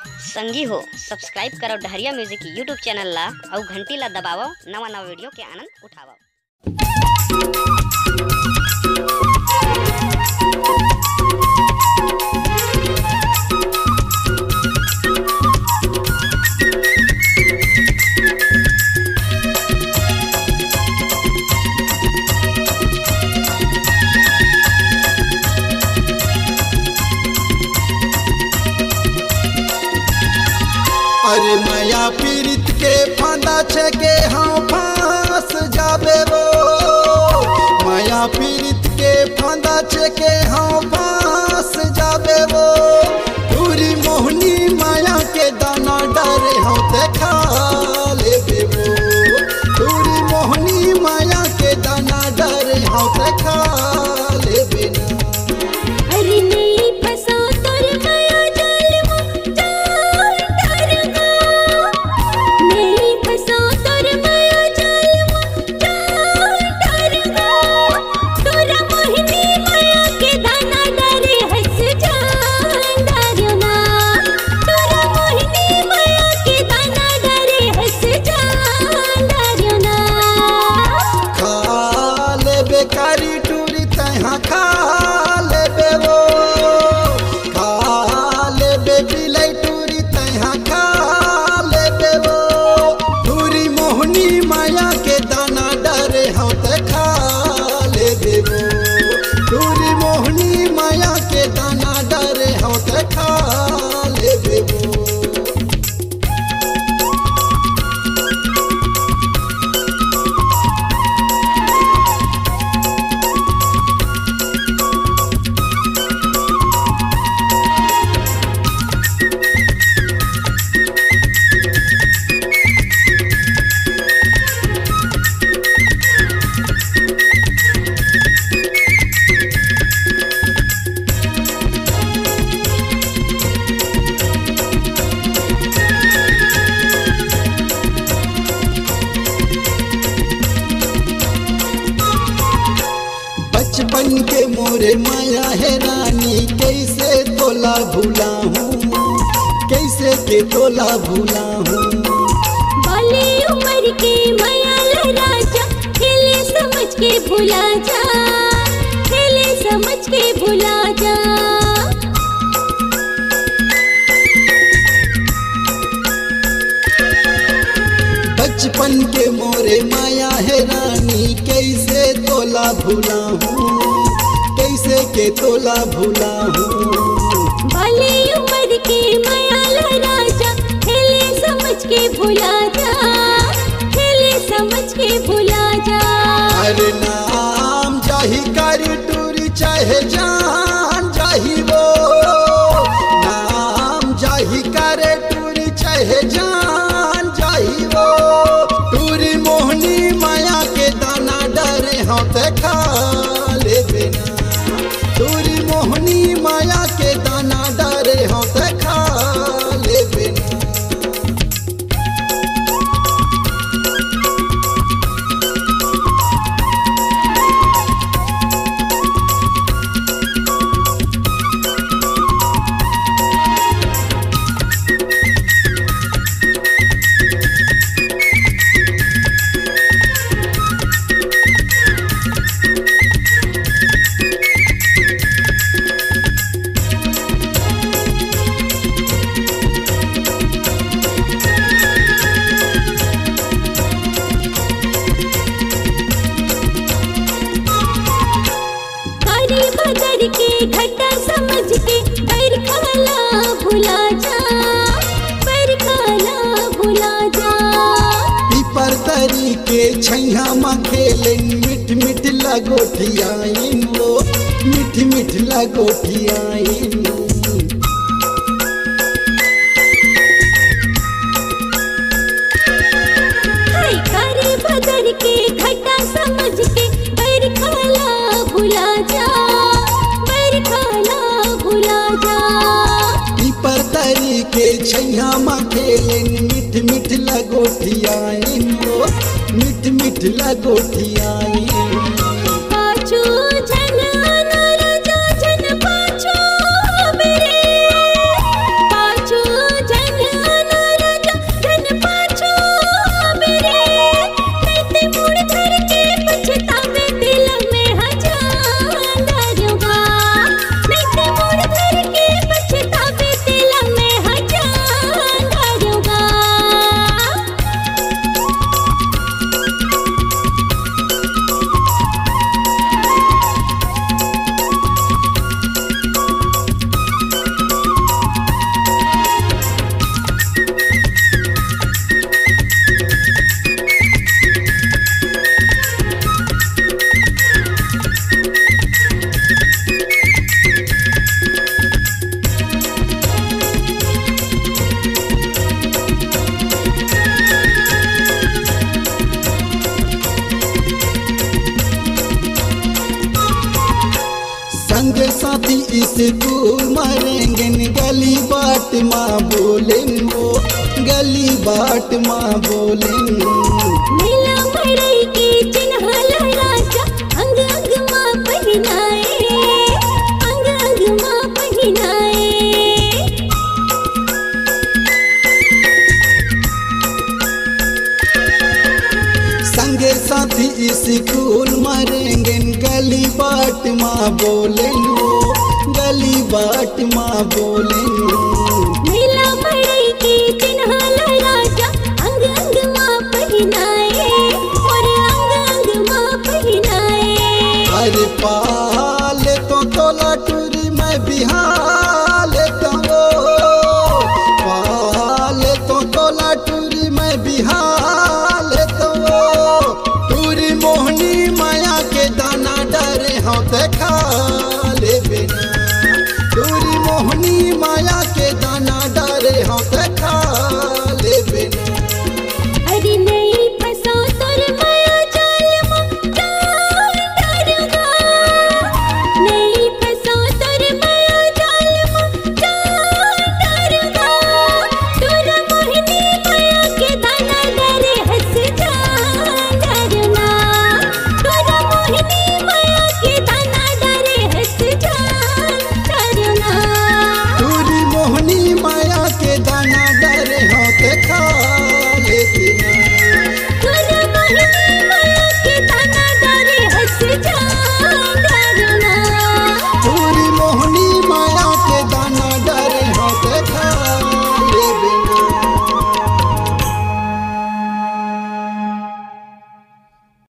संगी हो सब्सक्राइब करो डहरिया म्यूजिक यूट्यूब चैनल ला और घंटी ला दबावो नवा नवा वीडियो के आनंद उठावो। अरे माया पीड़ित के फांदा छके हाँ फांस जाबे वो, माया पीड़ित के फांदा छके हाँ फांस जाबे वो। पूरी मोहनी माया के दाना डरे हाँ देखा ले वो, पूरी मोहनी माया के दाना डरे हाँ देखा ले बेना। अरे नहीं फंसा तोर माया जाल में जान डरगा, नहीं फंसा तोर माया जाल में जान डरगा। तोरा मोहिनी माया के दाना डरे हंस जान डरना, तोरा मोहिनी माया के दाना डरे हंस जान डरना। खा ले बेकारी टूरी तहाँ खा बचपन के मोरे माया है रानी, कैसे तोला भूला हूँ, कैसे के तोला भूला हूँ। बाली उम्र के माया राजा, खेले समझ के भुला जा, खेले समझ के भुला जा। बचपन के मोरे माया है रानी, कैसे तोला भूला हूँ, कैसे के तोला भूला हूँ। बाली उम्र के माया राजा, खेले समझ के भुला जा, खेले समझ के भुला जा। अरे नाम जाही कारी टूरी चाहे जान जाही वो, नाम जाही करे टूरी चाहे जान जाही वो। टूरी मोहनी माया के दाना डरे हाँ देखा ले बेना, टूरी मोहनी माया के दाना डरे हाँ देखा ले बेना। बदर के घटा समझ के पैर खाला भुला जा, पैर खाला भुला जा। पीपर तरी के छैया में खेले मिठ मिठ लगोठियाइन वो, मिठ मिठ लगोठियाइन। हाय कारी बदर के घटा समझ के पैर खाला भुला जा, पैर खाला भुला जा। पीपर तरी के छैया में खेले मिठ मिठ लगोठियाइन वो, मिठ मिठ लगोठियाइन। पाछू जन राजा जन पाछू मेरे, पाछू जन स्कूल मरेंगे गली बाट माँ बोलें वो गली बाट माँ बोलें। मेला मड़ई के चिन्हला राजा अंग अंग माँ पहिनाए अंग अंग माँ पहिनाए। संगे साथी स्कूल मरेंगे गली बाट माँ बोलें वो गली बाट माँ बोलें।